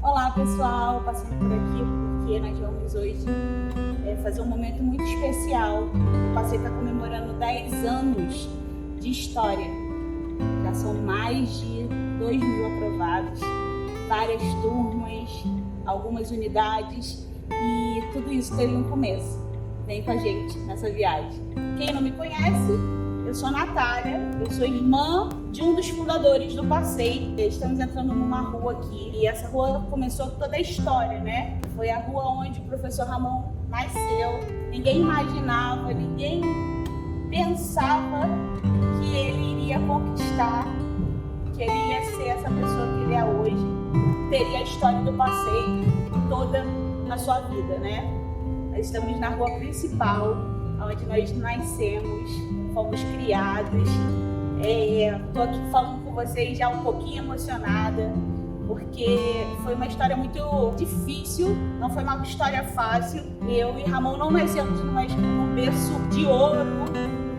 Olá pessoal, passando por aqui porque nós vamos hoje fazer um momento muito especial. O passeio está comemorando 10 anos de história. Já são mais de 2.000 aprovados, várias turmas, algumas unidades e tudo isso teve um começo. Vem com a gente nessa viagem. Quem não me conhece, eu sou a Natália, eu sou irmã de um dos fundadores do passeio. Estamos entrando numa rua aqui e essa rua começou toda a história, né? Foi a rua onde o professor Ramon nasceu. Ninguém imaginava, ninguém pensava que ele iria conquistar, que ele ia ser essa pessoa que ele é hoje. Teria a história do passeio toda na sua vida, né? Nós estamos na rua principal, onde nós nascemos, fomos criados. Estou aqui falando com vocês já um pouquinho emocionada, porque foi uma história muito difícil, não foi uma história fácil. Eu e Ramon não nascemos num berço de ouro,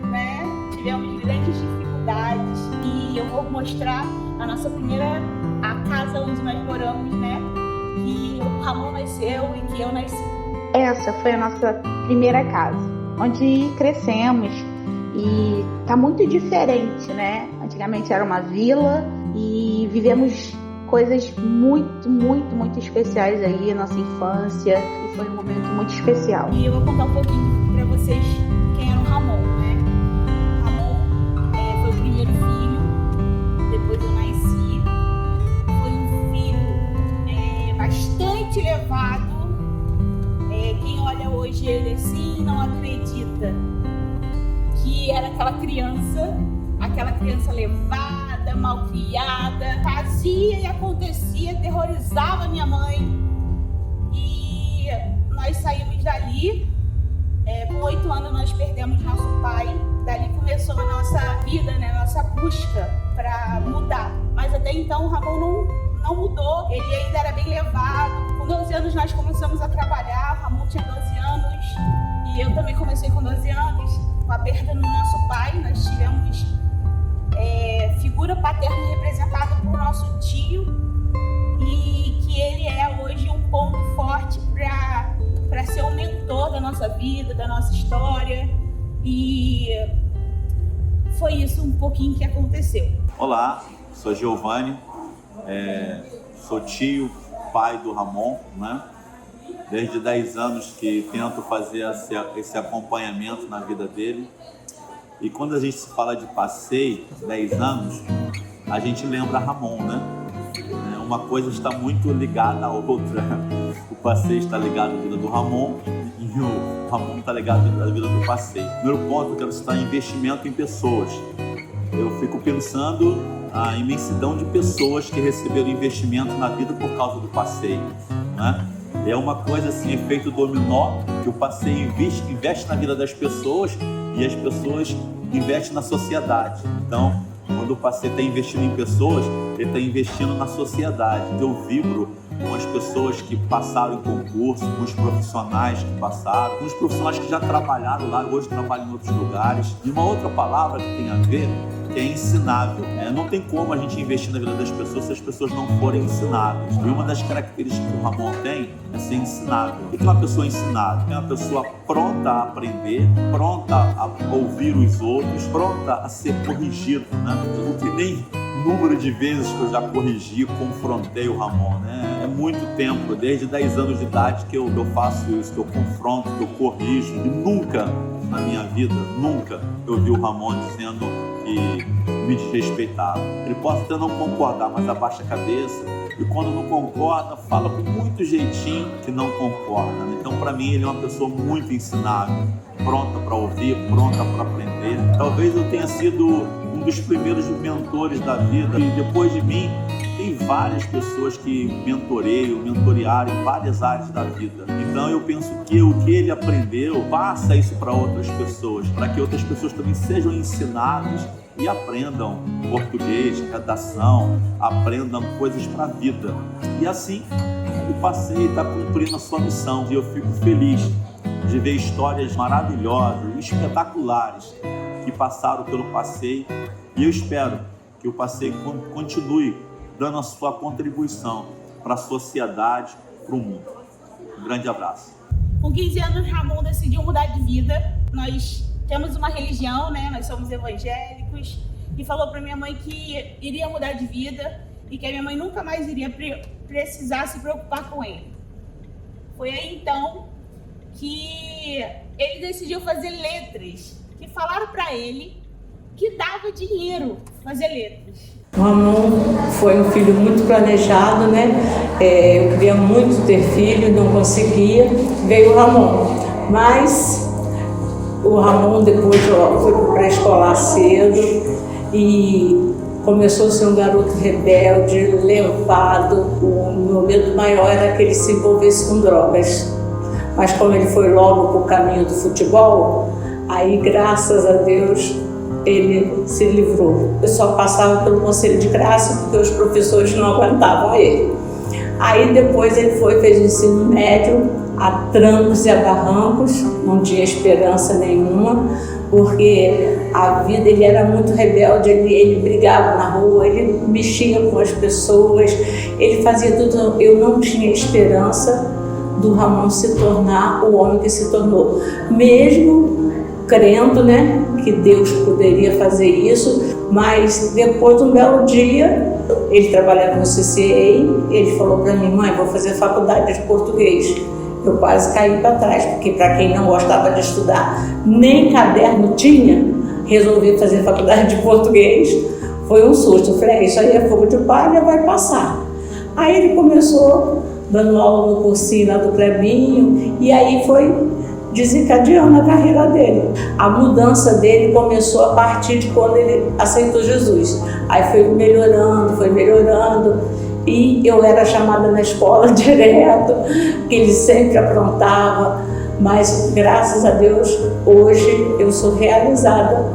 né? Tivemos grandes dificuldades e eu vou mostrar a nossa a casa onde nós moramos, né? Que o Ramon nasceu e que eu nasci. Essa foi a nossa primeira casa, onde crescemos. E tá muito diferente, né? Antigamente era uma vila e vivemos coisas muito especiais aí na nossa infância e foi um momento muito especial. E eu vou contar um pouquinho pra vocês quem era o Ramon, né? Ramon foi o primeiro filho, depois eu nasci. Foi um filho bastante levado. Quem olha hoje ele assim não acredita que era aquela criança levada, malcriada, fazia e acontecia, terrorizava minha mãe. E nós saímos dali, com 8 anos nós perdemos nosso pai, dali começou a nossa vida, né, nossa busca para mudar. Mas até então o Ramon não mudou, ele ainda era bem levado. Com 12 anos nós começamos a trabalhar, o Ramon tinha 12 anos e eu também comecei com 12 anos. Com a perda do nosso pai, nós tivemos figura paterna representada por nosso tio e que ele é hoje um ponto forte para ser o mentor da nossa vida, da nossa história, e foi isso um pouquinho que aconteceu. Olá, sou Giovanni, sou tio, pai do Ramon, né? Desde 10 anos que tento fazer esse acompanhamento na vida dele. E quando a gente se fala de passeio, 10 anos, a gente lembra Ramon, né? Uma coisa está muito ligada à outra. O passeio está ligado à vida do Ramon e o Ramon está ligado à vida do passeio. Primeiro ponto, eu quero citar investimento em pessoas. Eu fico pensando a imensidão de pessoas que receberam investimento na vida por causa do passeio, né? É uma coisa assim, efeito dominó, que o passeio investe na vida das pessoas e as pessoas investem na sociedade. Então, quando o passeio está investindo em pessoas, ele está investindo na sociedade. Eu vibro com as pessoas que passaram em concurso, com os profissionais que passaram, com os profissionais que já trabalharam lá, hoje trabalham em outros lugares. E uma outra palavra que tem a ver, que é ensinável. Não tem como a gente investir na vida das pessoas se as pessoas não forem ensináveis. E uma das características que o Ramon tem é ser ensinável. O que é uma pessoa ensinável? É uma pessoa pronta a aprender, pronta a ouvir os outros, pronta a ser corrigido, né? Eu não tenho nem número de vezes que eu já corrigi, confrontei o Ramon, né? É muito tempo, desde 10 anos de idade que eu faço isso, que eu confronto, que eu corrijo. E nunca na minha vida, nunca eu vi o Ramon dizendo que me desrespeitava. Ele pode até não concordar, mas abaixa a cabeça e quando não concorda, fala com muito jeitinho que não concorda. Então, para mim, ele é uma pessoa muito ensinável, pronta para ouvir, pronta para aprender. Talvez eu tenha sido um dos primeiros mentores da vida e depois de mim, tem várias pessoas que mentorearam em várias áreas da vida. Então eu penso que o que ele aprendeu, passa isso para outras pessoas, para que outras pessoas também sejam ensinadas e aprendam português, redação, aprendam coisas para a vida. E assim, o passeio está cumprindo a sua missão e eu fico feliz de ver histórias maravilhosas, espetaculares que passaram pelo passeio e eu espero que o passeio continue dando a sua contribuição para a sociedade, para o mundo. Um grande abraço. Com 15 anos, Ramon decidiu mudar de vida. Nós temos uma religião, né? Nós somos evangélicos. E falou para minha mãe que iria mudar de vida e que a minha mãe nunca mais iria precisar se preocupar com ele. Foi aí, então, que ele decidiu fazer letras. Que falaram para ele que dava dinheiro fazer letras. O Ramon foi um filho muito planejado, né? Eu queria muito ter filho, não conseguia. Veio o Ramon, mas o Ramon depois foi para o pré-escolar cedo e começou a ser um garoto rebelde, levado. O meu medo maior era que ele se envolvesse com drogas. Mas como ele foi logo para o caminho do futebol, aí, graças a Deus, ele se livrou. Eu só passava pelo conselho de classe porque os professores não aguentavam ele. Aí depois ele fez o ensino médio a trancos e a barrancos, não tinha esperança nenhuma, porque a vida, ele era muito rebelde, ele brigava na rua, ele mexia com as pessoas, ele fazia tudo. Eu não tinha esperança do Ramon se tornar o homem que se tornou, mesmo crendo, né, que Deus poderia fazer isso. Mas depois de um belo dia, ele trabalhava no CCA, ele falou para mim: mãe, vou fazer faculdade de português. Eu quase caí para trás, porque para quem não gostava de estudar, nem caderno tinha, resolvi fazer faculdade de português. Foi um susto. Eu falei: isso aí é fogo de palha, vai passar. Aí ele começou dando aula no cursinho lá do Clebinho, e aí foi desencadeando a carreira dele. A mudança dele começou a partir de quando ele aceitou Jesus. Aí foi melhorando, e eu era chamada na escola direto, que ele sempre aprontava, mas graças a Deus, hoje eu sou realizada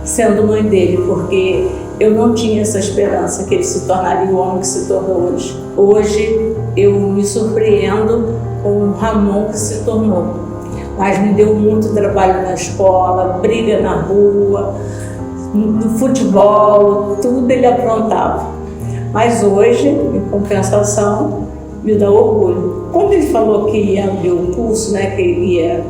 sendo mãe dele, porque eu não tinha essa esperança que ele se tornaria o homem que se tornou hoje. Hoje eu me surpreendo com o Ramon que se tornou. Mas me deu muito trabalho na escola, briga na rua, no futebol, tudo ele aprontava. Mas hoje, em compensação, me dá orgulho. Quando ele falou que ia abrir um curso, né, que ia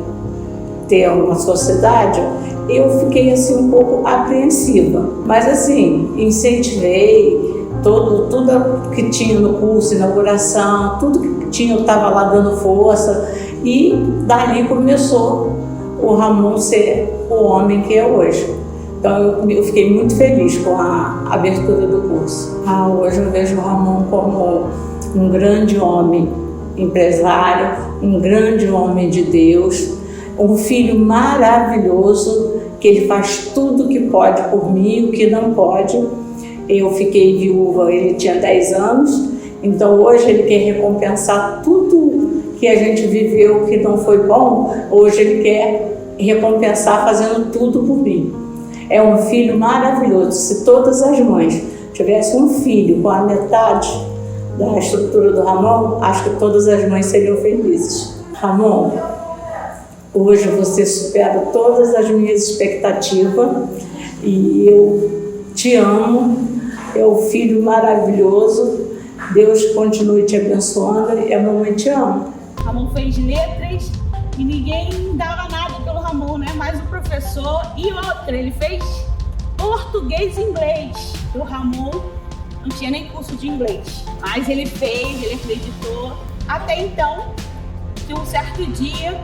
ter uma sociedade, eu fiquei assim um pouco apreensiva. Mas assim, incentivei tudo que tinha no curso, inauguração, tudo que tinha, eu estava lá dando força. E dali começou o Ramon ser o homem que é hoje. Então eu fiquei muito feliz com a abertura do curso. Hoje eu vejo o Ramon como um grande homem empresário, um grande homem de Deus, um filho maravilhoso, que ele faz tudo o que pode por mim, o que não pode. Eu fiquei viúva, ele tinha 10 anos, então hoje ele quer recompensar tudo que a gente viveu que não foi bom. Hoje ele quer recompensar fazendo tudo por mim. É um filho maravilhoso. Se todas as mães tivessem um filho com a metade da estrutura do Ramon, acho que todas as mães seriam felizes. Ramon, hoje você supera todas as minhas expectativas e eu te amo. É um filho maravilhoso. Deus continue te abençoando e a mamãe te ama. Ramon fez letras e ninguém dava nada pelo Ramon, né? Mas o professor e outra, ele fez português e inglês. O Ramon não tinha nem curso de inglês, mas ele fez, ele acreditou. Até então, que um certo dia,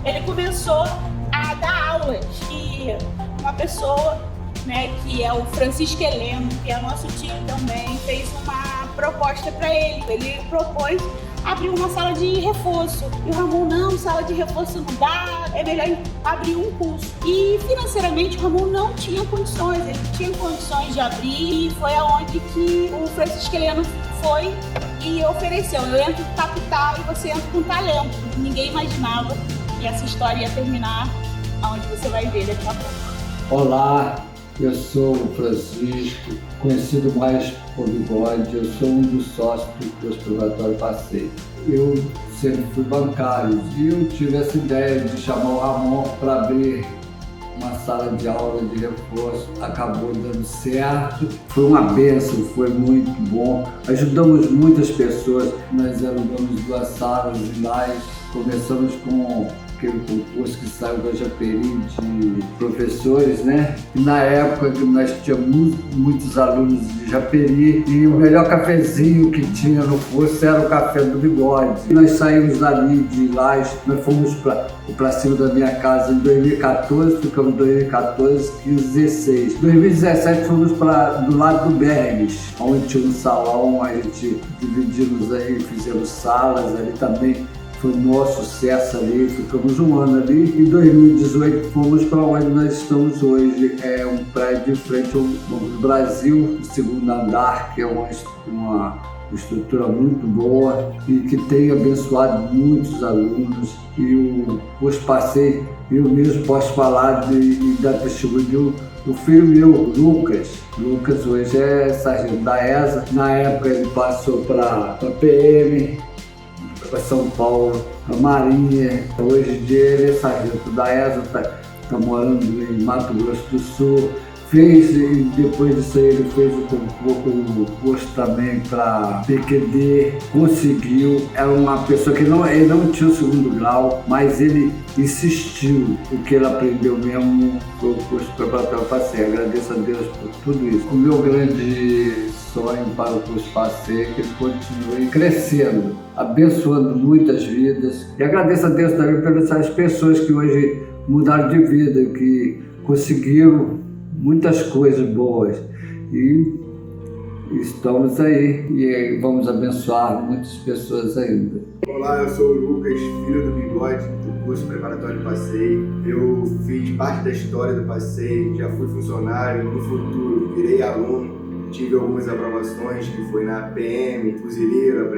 ele começou a dar aulas. E uma pessoa, né, que é o Francisco Heleno, que é nosso tio também, fez uma proposta para ele. Ele propôs abrir uma sala de reforço. E o Ramon: não, sala de reforço não dá, é melhor abrir um curso. E financeiramente o Ramon não tinha condições, ele tinha condições de abrir, e foi aonde que o Francisco Heleno foi e ofereceu: eu entro com capital e você entra com talento. Ninguém imaginava que essa história ia terminar aonde você vai ver daqui a pouco. Olá, eu sou o Francisco, conhecido mais por Bigode. Eu sou um dos sócios do Exploratório Passeio. Eu sempre fui bancário e eu tive essa ideia de chamar o Ramon para abrir uma sala de aula de reforço, acabou dando certo. Foi uma bênção, foi muito bom. Ajudamos muitas pessoas, nós alugamos 2 salas e lá começamos com aquele concurso que saiu da Japeri de professores, né? E na época que nós tínhamos muitos alunos de Japeri e o melhor cafezinho que tinha no curso era o café do Bigode. E nós saímos dali de lá, nós fomos para cima da minha casa em 2014, ficamos em 2014, 15, 16. Em 2017 fomos do lado do Bergs, onde tinha um salão, a gente dividimos aí, fizemos salas ali também. Foi um maior sucesso ali, ficamos um ano ali. Em 2018 fomos para onde nós estamos hoje, é um prédio de frente ao Brasil, o 2º andar, que é uma estrutura muito boa e que tem abençoado muitos alunos. E o curso Passei, eu mesmo posso falar e dar testemunho do filho meu, Lucas. Lucas hoje é sargento da ESA, na época ele passou para a PM, para São Paulo, a Marinha. Hoje em dia ele é sargento da ESA, está morando em Mato Grosso do Sul. E depois disso aí ele fez o curso também para PQD, conseguiu. Era uma pessoa que ele não tinha o 2º grau, mas ele insistiu. O que ele aprendeu mesmo foi o curso preparatório Passei. Agradeço a Deus por tudo isso. O meu grande sonho para o curso Passei é que ele continue crescendo, abençoando muitas vidas. E agradeço a Deus também pelas pessoas que hoje mudaram de vida, que conseguiram muitas coisas boas. E estamos aí e vamos abençoar muitas pessoas ainda. Olá, eu sou o Lucas, filho do Bigode, do curso preparatório Passei. Eu fiz parte da história do Passei, já fui funcionário, no futuro virei aluno. Tive algumas aprovações, que foi na PM, fuzileiro,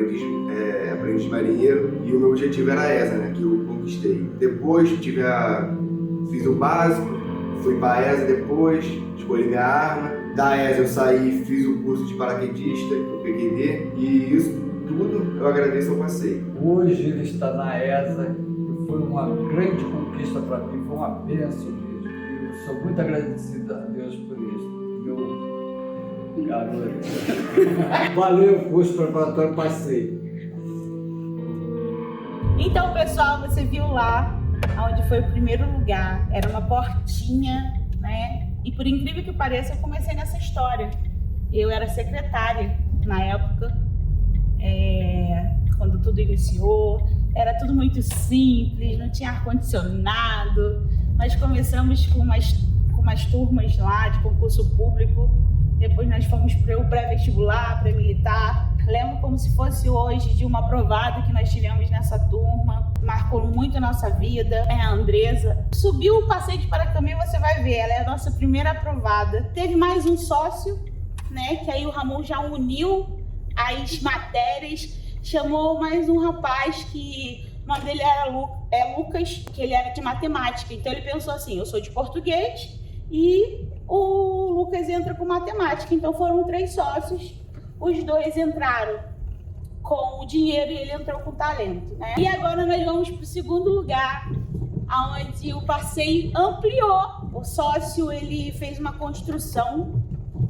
aprendiz marinheiro, e o meu objetivo era essa, né, que eu conquistei. Depois fiz o básico, fui para a ESA depois, escolhi minha arma. Da ESA eu saí, fiz o curso de paraquedista, o PQD, e isso tudo eu agradeço ao Passei. Hoje ele está na ESA e foi uma grande conquista para mim, foi uma bênção mesmo. Eu sou muito agradecido a Deus por isso. Garoto. Valeu, curso preparatório Passei. Então, pessoal, você viu lá onde foi o primeiro lugar. Era uma portinha, né? E por incrível que pareça, eu comecei nessa história. Eu era secretária na época, quando tudo iniciou. Era tudo muito simples, não tinha ar-condicionado. Nós começamos com umas turmas lá de concurso público. Depois nós fomos para o pré-vestibular, pré-militar. Lembro como se fosse hoje de uma aprovada que nós tivemos nessa turma. Marcou muito a nossa vida. É a Andresa. Subiu o passeio de Paracambi, você vai ver. Ela é a nossa primeira aprovada. Teve mais um sócio, né? Que aí o Ramon já uniu as matérias. Chamou mais um rapaz que o nome dele era Lucas, que ele era de matemática. Então ele pensou assim, eu sou de português e o Lucas entra com matemática. Então foram 3 sócios, os 2 entraram com o dinheiro e ele entrou com talento, né? E agora nós vamos para o 2º lugar, onde o passeio ampliou. O sócio, ele fez uma construção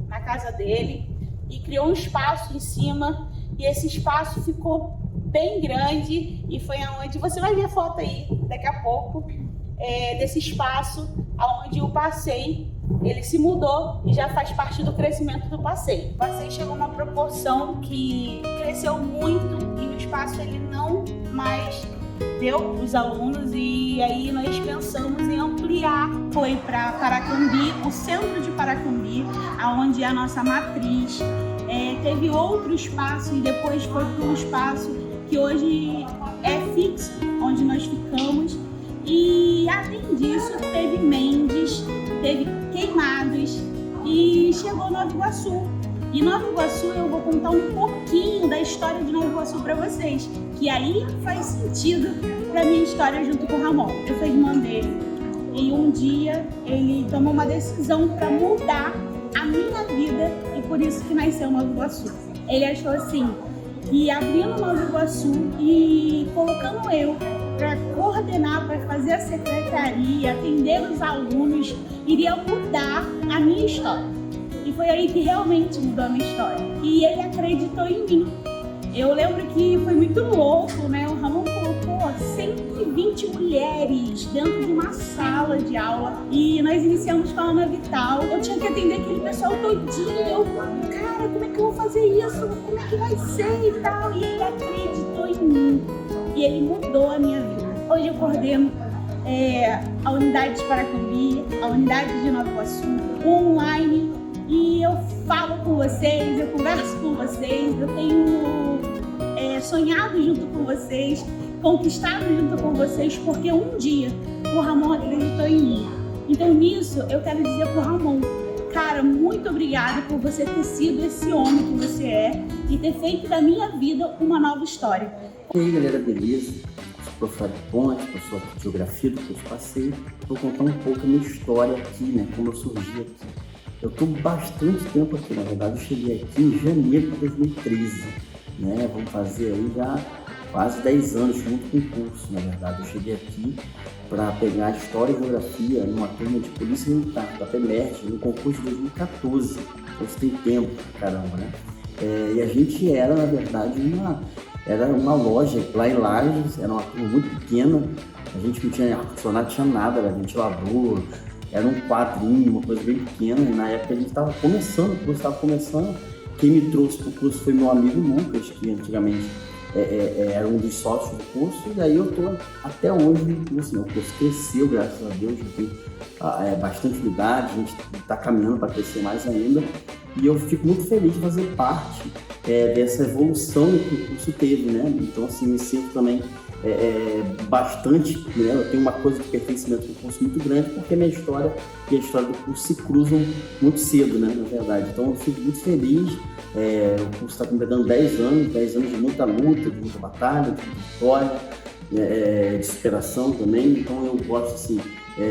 na casa dele e criou um espaço em cima, e esse espaço ficou bem grande, e foi aonde você vai ver a foto aí daqui a pouco, desse espaço aonde o passeio ele se mudou e já faz parte do crescimento do passeio. O passeio chegou a uma proporção que cresceu muito e o espaço ele não mais deu para os alunos, e aí nós pensamos em ampliar. Foi para Paracambi, o centro de Paracambi, aonde é a nossa matriz. Teve outro espaço e depois foi para um espaço que hoje é fixo, onde nós ficamos. E além disso, teve Mendes, teve Queimados e chegou Nova Iguaçu. E Nova Iguaçu eu vou contar um pouquinho da história de Nova Iguaçu para vocês, que aí faz sentido para minha história junto com o Ramon. Eu sou irmã dele e um dia ele tomou uma decisão para mudar a minha vida e por isso que nasceu Nova Iguaçu. Ele achou assim que abrindo Nova Iguaçu e colocando eu para coordenar, para fazer a secretaria, atender os alunos, iria mudar a minha história. E foi aí que realmente mudou a minha história. E ele acreditou em mim. Eu lembro que foi muito louco, né? O Ramon colocou 120 mulheres dentro de uma sala de aula e nós iniciamos com a Ana Vital. Eu tinha que atender aquele pessoal todinho. Eu, cara, como é que eu vou fazer isso? Como é que vai ser e tal? E ele acreditou em mim. E ele mudou a minha vida. Hoje eu coordeno a unidade de Paracambi, a unidade de Nova Iguaçu, online. E eu falo com vocês, eu converso com vocês, eu tenho sonhado junto com vocês, conquistado junto com vocês, porque um dia o Ramon acreditou em mim. Então nisso eu quero dizer pro Ramon, cara, muito obrigada por você ter sido esse homem que você é e ter feito da minha vida uma nova história. E aí galera, beleza? Sou professor de Ponte, professor de Geografia do curso Passeio. Vou contar um pouco a minha história aqui, né, como eu surgi aqui. Eu estou bastante tempo aqui, na verdade eu cheguei aqui em janeiro de 2013, né? Vamos fazer aí já quase 10 anos junto com o curso, na verdade. Eu cheguei aqui para pegar História e Geografia numa turma de Polícia Militar, da PEMERG, no concurso de 2014. Então isso tem tempo, caramba, né? E a gente era, na verdade, uma loja lá em Lages, era uma turma muito pequena, a gente não tinha ar-condicionado, tinha nada, era ventilador, era um quadrinho, uma coisa bem pequena, e na época a gente estava começando, o curso estava começando. Quem me trouxe para o curso foi meu amigo Lucas, que antigamente era um dos sócios do curso, e daí eu estou até hoje no curso, né? O curso cresceu, graças a Deus, já tem bastante unidade, a gente está caminhando para crescer mais ainda, e eu fico muito feliz de fazer parte dessa evolução que o curso teve, né? Então, assim, me sinto também bastante, né? Eu tenho uma coisa de pertencimento do curso muito grande, porque a minha história e a história do curso se cruzam muito cedo, né, na verdade. Então eu fico muito feliz, o curso está completando 10 anos de muita luta, de muita batalha, de muita vitória, de superação também. Então eu gosto assim,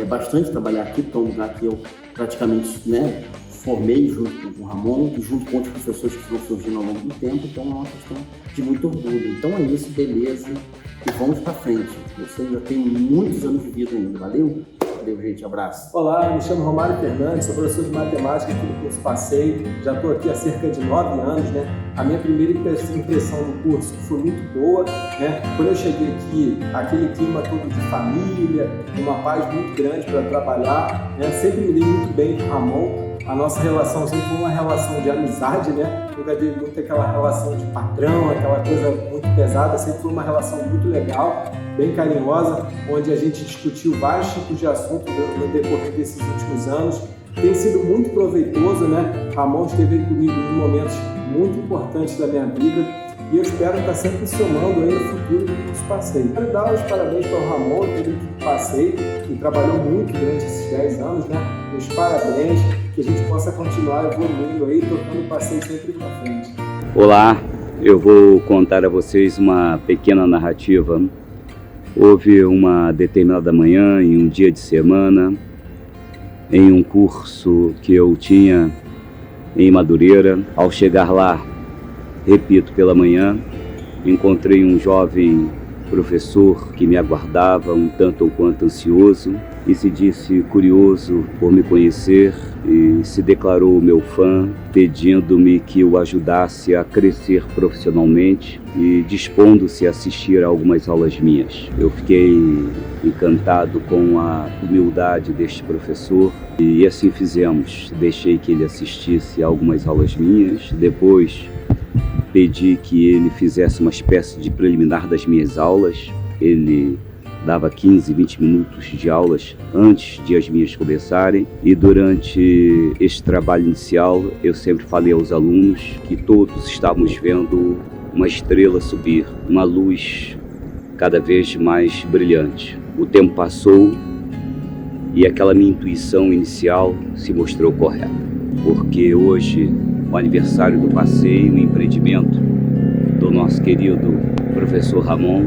bastante de trabalhar aqui, porque é um lugar que eu praticamente, né, formei junto com o Ramon, junto com outros professores que foram surgindo ao longo do tempo, então é uma questão de muito orgulho. Então é isso, beleza, e vamos pra frente. Você ainda tem muitos anos de vida ainda, valeu? Valeu, gente, abraço. Olá, me chamo Romário Fernandes, sou professor de matemática aqui no curso Passeio, já estou aqui há cerca de 9 anos, né? A minha primeira impressão do curso foi muito boa, né? Quando eu cheguei aqui, aquele clima todo de família, uma paz muito grande para trabalhar, né? Sempre me dei muito bem com o Ramon. A nossa relação sempre foi uma relação de amizade, né? Nunca vi muito aquela relação de patrão, aquela coisa muito pesada, sempre foi uma relação muito legal, bem carinhosa, onde a gente discutiu vários tipos de assuntos no decorrer desses últimos anos. Tem sido muito proveitoso, né? Ramon esteve comigo em momentos muito importantes da minha vida e eu espero estar sempre somando aí no futuro do curso Passeio. Quero dar os parabéns para o Ramon e toda a equipe Passeio, que trabalhou muito durante esses 10 anos, né? Meus parabéns, que a gente possa continuar evoluindo aí, tocando o Passeio sempre para frente. Olá, eu vou contar a vocês uma pequena narrativa. Houve uma determinada manhã, em um dia de semana, em um curso que eu tinha em Madureira. Ao chegar lá, repito, pela manhã, encontrei um jovem professor que me aguardava, um tanto ou quanto ansioso, e se disse curioso por me conhecer e se declarou meu fã, pedindo-me que o ajudasse a crescer profissionalmente e dispondo-se a assistir a algumas aulas minhas. Eu fiquei encantado com a humildade deste professor e assim fizemos. Deixei que ele assistisse a algumas aulas minhas, depois pedi que ele fizesse uma espécie de preliminar das minhas aulas. Ele dava 15, 20 minutos de aulas antes de as minhas começarem, e durante este trabalho inicial eu sempre falei aos alunos que todos estávamos vendo uma estrela subir, uma luz cada vez mais brilhante. O tempo passou e aquela minha intuição inicial se mostrou correta, porque hoje, o aniversário do Passeio, o empreendimento do nosso querido professor Ramon,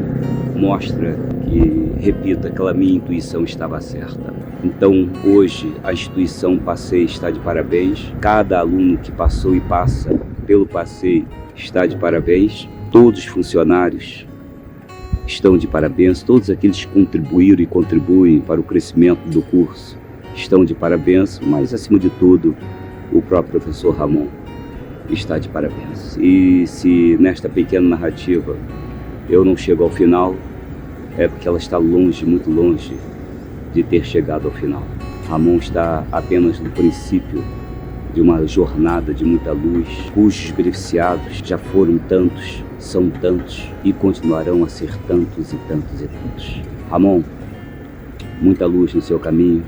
mostra que, repito, aquela minha intuição estava certa. Então, hoje, a instituição Passeio está de parabéns. Cada aluno que passou e passa pelo Passeio está de parabéns. Todos os funcionários estão de parabéns. Todos aqueles que contribuíram e contribuem para o crescimento do curso estão de parabéns, mas acima de tudo, o próprio professor Ramon está de parabéns. E se nesta pequena narrativa eu não chego ao final, é porque ela está longe, muito longe de ter chegado ao final. Ramon está apenas no princípio de uma jornada de muita luz, cujos beneficiados já foram tantos, são tantos e continuarão a ser tantos e tantos e tantos. Ramon, muita luz no seu caminho,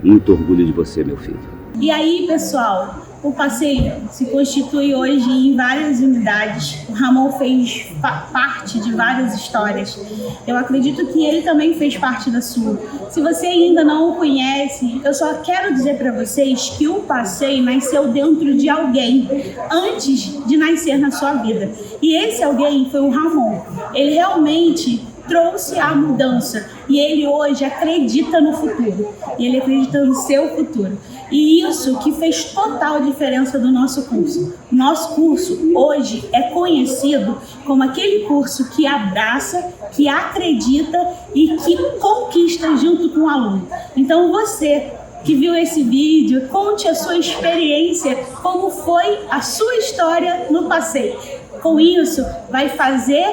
muito orgulho de você, meu filho. E aí, pessoal, o passeio se constitui hoje em várias unidades. O Ramon fez parte de várias histórias. Eu acredito que ele também fez parte da sua. Se você ainda não o conhece, eu só quero dizer para vocês que o passeio nasceu dentro de alguém antes de nascer na sua vida. E esse alguém foi o Ramon. Ele realmente trouxe a mudança e ele hoje acredita no futuro. E ele acredita no seu futuro. E isso que fez total diferença do nosso curso. Nosso curso hoje é conhecido como aquele curso que abraça, que acredita e que conquista junto com o aluno. Então você que viu esse vídeo, conte a sua experiência, como foi a sua história no passeio. Com isso, vai fazer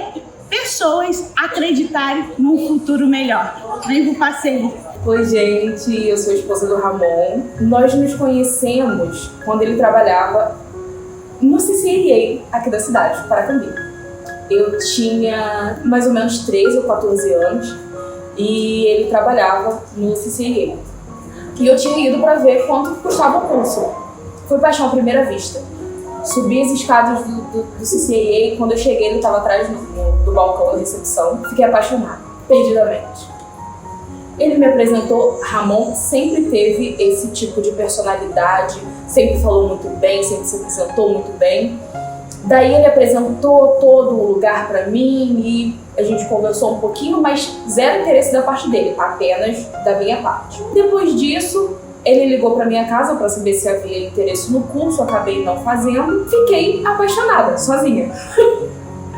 pessoas acreditarem num futuro melhor. Vem pro passeio. Oi, gente, eu sou a esposa do Ramon. Nós nos conhecemos quando ele trabalhava no CCIA aqui da cidade, Paracambi. Eu tinha mais ou menos 13 ou 14 anos e ele trabalhava no CCIA. E eu tinha ido para ver quanto custava o curso. Foi paixão à primeira vista. Subi as escadas do CCIA e quando eu cheguei ele estava atrás do balcão da recepção. Fiquei apaixonada, perdidamente. Ele me apresentou, Ramon sempre teve esse tipo de personalidade, sempre falou muito bem, sempre se apresentou muito bem. Daí ele apresentou todo o lugar para mim e a gente conversou um pouquinho, mas zero interesse da parte dele, apenas da minha parte. Depois disso, ele ligou para minha casa para saber se havia interesse no curso, acabei não fazendo, fiquei apaixonada, sozinha.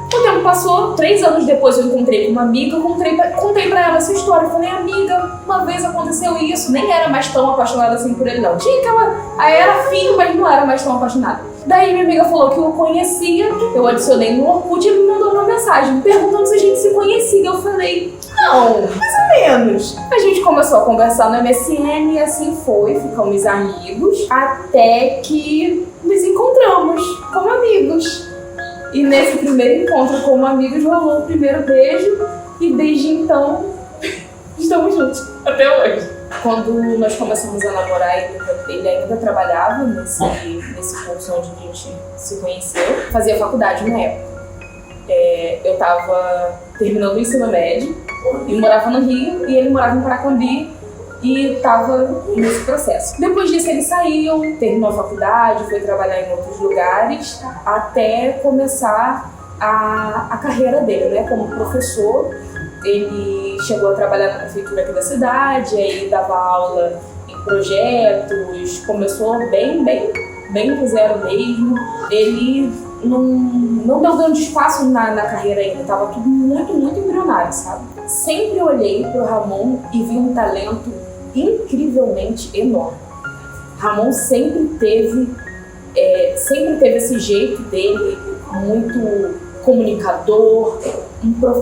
O tempo passou, 3 anos depois eu encontrei com uma amiga, contei pra ela essa história. Eu falei, amiga, uma vez aconteceu isso, nem era mais tão apaixonada assim por ele não. Tinha aquela, era afim, mas não era mais tão apaixonada. Daí minha amiga falou que eu conhecia, eu adicionei no Orkut e me mandou uma mensagem perguntando se a gente se conhecia. Eu falei, não, mais ou menos. A gente começou a conversar no MSN e assim foi, ficamos amigos, até que nos encontramos como amigos. E nesse primeiro encontro como amigos rolou o primeiro beijo e desde então estamos juntos até hoje. Quando nós começamos a namorar, ele ainda trabalhava nesse curso onde a gente se conheceu, fazia faculdade na época. Eu estava terminando o ensino médio e morava no Rio e ele morava em Paracambi e estava nesse processo. Depois disso ele saiu, terminou a faculdade, foi trabalhar em outros lugares até começar a carreira dele, né? Como professor. Ele chegou a trabalhar na prefeitura aqui da cidade, aí dava aula em projetos, começou bem do zero mesmo. Ele não deu grande espaço na carreira ainda, estava tudo muito embrionário, sabe? Sempre olhei pro Ramon e vi um talento incrivelmente enorme. Ramon sempre teve esse jeito dele, muito comunicador,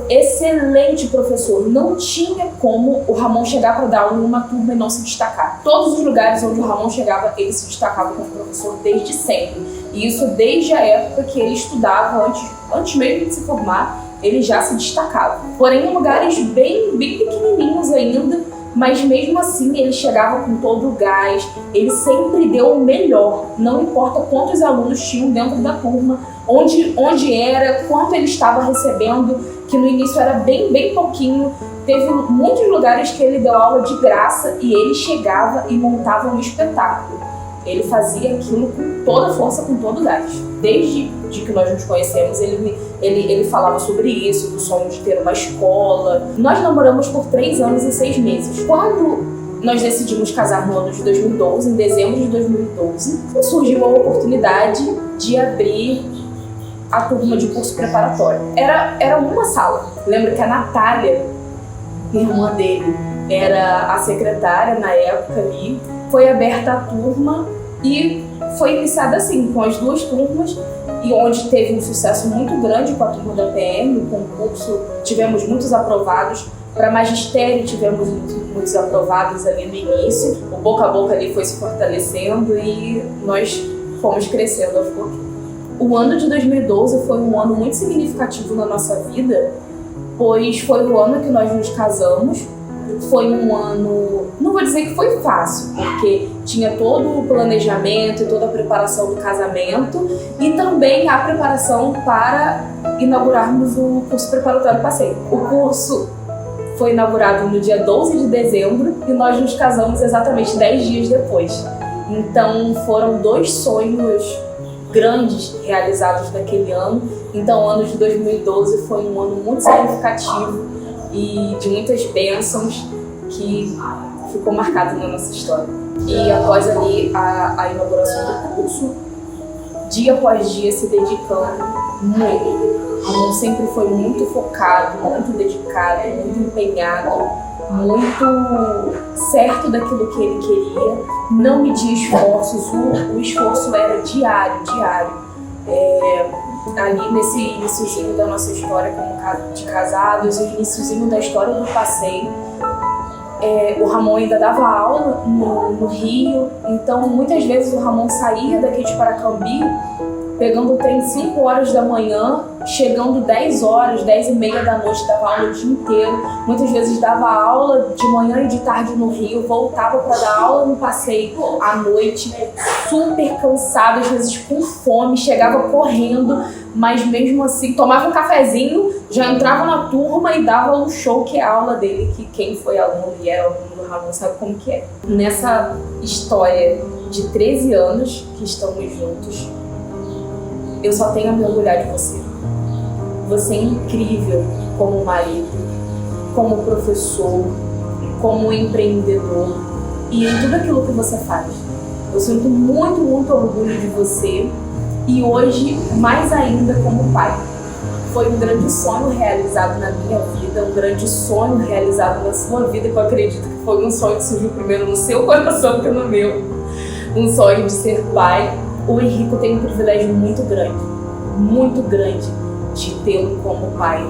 excelente professor. Não tinha como o Ramon chegar para dar aula numa turma e não se destacar. Todos os lugares onde o Ramon chegava, ele se destacava como professor desde sempre. E isso desde a época que ele estudava, antes mesmo de se formar, ele já se destacava. Porém, em lugares bem pequenininhos ainda, mas mesmo assim ele chegava com todo o gás, ele sempre deu o melhor, não importa quantos alunos tinham dentro da turma, onde era, quanto ele estava recebendo, que no início era bem pouquinho. Teve muitos lugares que ele deu aula de graça e ele chegava e montava um espetáculo. Ele fazia aquilo com toda a força, com todo o gás. Desde que nós nos conhecemos, ele falava sobre isso, do sonho de ter uma escola. Nós namoramos por 3 anos e 6 meses. Quando nós decidimos casar no ano de 2012, em dezembro de 2012, surgiu a oportunidade de abrir a turma de curso preparatório. Era uma sala. Lembro que a Natália, irmã dele, era a secretária na época ali. Foi aberta a turma e foi iniciada assim, com as 2 turmas, e onde teve um sucesso muito grande com a turma da PM. No concurso tivemos muitos aprovados. Para magistério tivemos muitos aprovados ali no início. O boca a boca ali foi se fortalecendo e nós fomos crescendo aos pouquinhos. O ano de 2012 foi um ano muito significativo na nossa vida, pois foi o ano que nós nos casamos. Foi um ano, não vou dizer que foi fácil, porque tinha todo o planejamento e toda a preparação do casamento e também a preparação para inaugurarmos o curso preparatório Passeio. O curso foi inaugurado no dia 12 de dezembro e nós nos casamos exatamente 10 dias depois. Então foram 2 sonhos grandes realizados naquele ano. Então o ano de 2012 foi um ano muito significativo e de muitas bênçãos que ficou marcado na nossa história. E após ali a inauguração do curso, dia após dia se dedicando muito. Ramon sempre foi muito focado, muito dedicado, muito empenhado, muito certo daquilo que ele queria, não media esforços, o esforço era diário. Ali nesse iniciozinho da nossa história como de casados, o iniciozinho da história do passeio, o Ramon ainda dava aula no Rio, então muitas vezes o Ramon saía daqui de Paracambi, pegando o trem 5 horas da manhã, chegando 10 horas, 10 e meia da noite, dava aula o dia inteiro. Muitas vezes dava aula de manhã e de tarde no Rio, voltava para dar aula no passeio à noite, super cansado, às vezes com fome, chegava correndo, mas mesmo assim tomava um cafezinho, já entrava na turma e dava o show, que é a aula dele, que quem foi aluno e era aluno do Ramon sabe como que é. Nessa história de 13 anos que estamos juntos, eu só tenho a me orgulhar de você. Você é incrível como marido, como professor, como empreendedor e em tudo aquilo que você faz. Eu sinto muito, muito orgulho de você e hoje, mais ainda, como pai. Foi um grande sonho realizado na minha vida, um grande sonho realizado na sua vida, que eu acredito que foi um sonho que surgiu primeiro no seu coração que no meu. Um sonho de ser pai. O Henrico tem um privilégio muito grande de tê-lo como pai.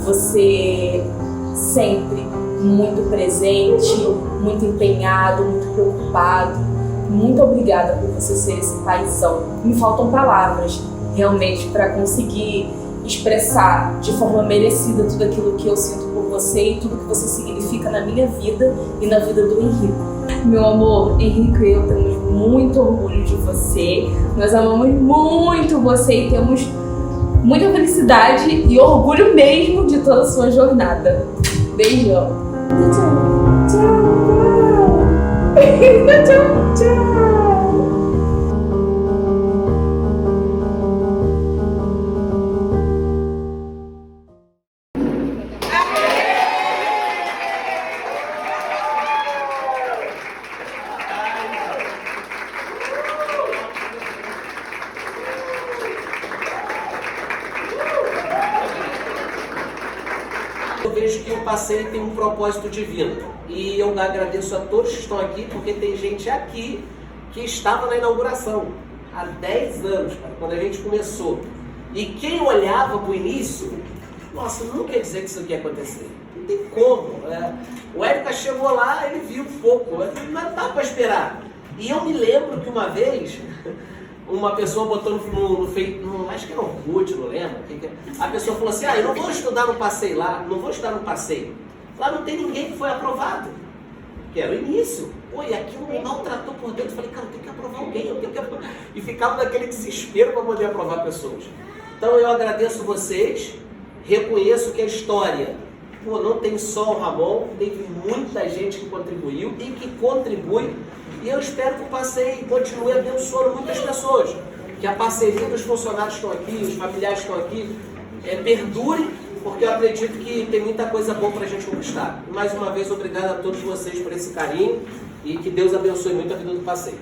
Você sempre muito presente, muito empenhado, muito preocupado. Muito obrigada por você ser esse paizão. Me faltam palavras, realmente, para conseguir expressar de forma merecida tudo aquilo que eu sinto por você e tudo que você significa na minha vida e na vida do Henrico. Meu amor, Henrico e eu temos muito orgulho de você. Nós amamos muito você e temos muita felicidade e orgulho mesmo de toda a sua jornada. Beijão. Tchau, tchau. Tchau. Eu vejo que o passeio tem um propósito divino e eu agradeço a todos que estão aqui, porque tem gente aqui que estava na inauguração há 10 anos, cara, quando a gente começou. E quem olhava para o início, nossa, não quer dizer que isso aqui ia acontecer. Não tem como. O Érica chegou lá, ele viu pouco, não dá para esperar. E eu me lembro que uma vez uma pessoa botou no acho que era Orkut, não lembro. A pessoa falou assim, eu não vou estudar no passeio lá, não vou estudar no passeio. Lá não tem ninguém que foi aprovado. Que era o início. Pô, e aquilo me maltratou por dentro. Eu falei, cara, eu tenho que aprovar alguém, eu tenho que aprovar. E ficava naquele desespero para poder aprovar pessoas. Então eu agradeço vocês, reconheço que a história, não tem só o Ramon, teve muita gente que contribuiu e que contribui. E eu espero que o passeio continue abençoando muitas pessoas. Que a parceria dos funcionários que estão aqui, os familiares que estão aqui, perdure, porque eu acredito que tem muita coisa boa para a gente conquistar. E mais uma vez, obrigado a todos vocês por esse carinho e que Deus abençoe muito a vida do passeio.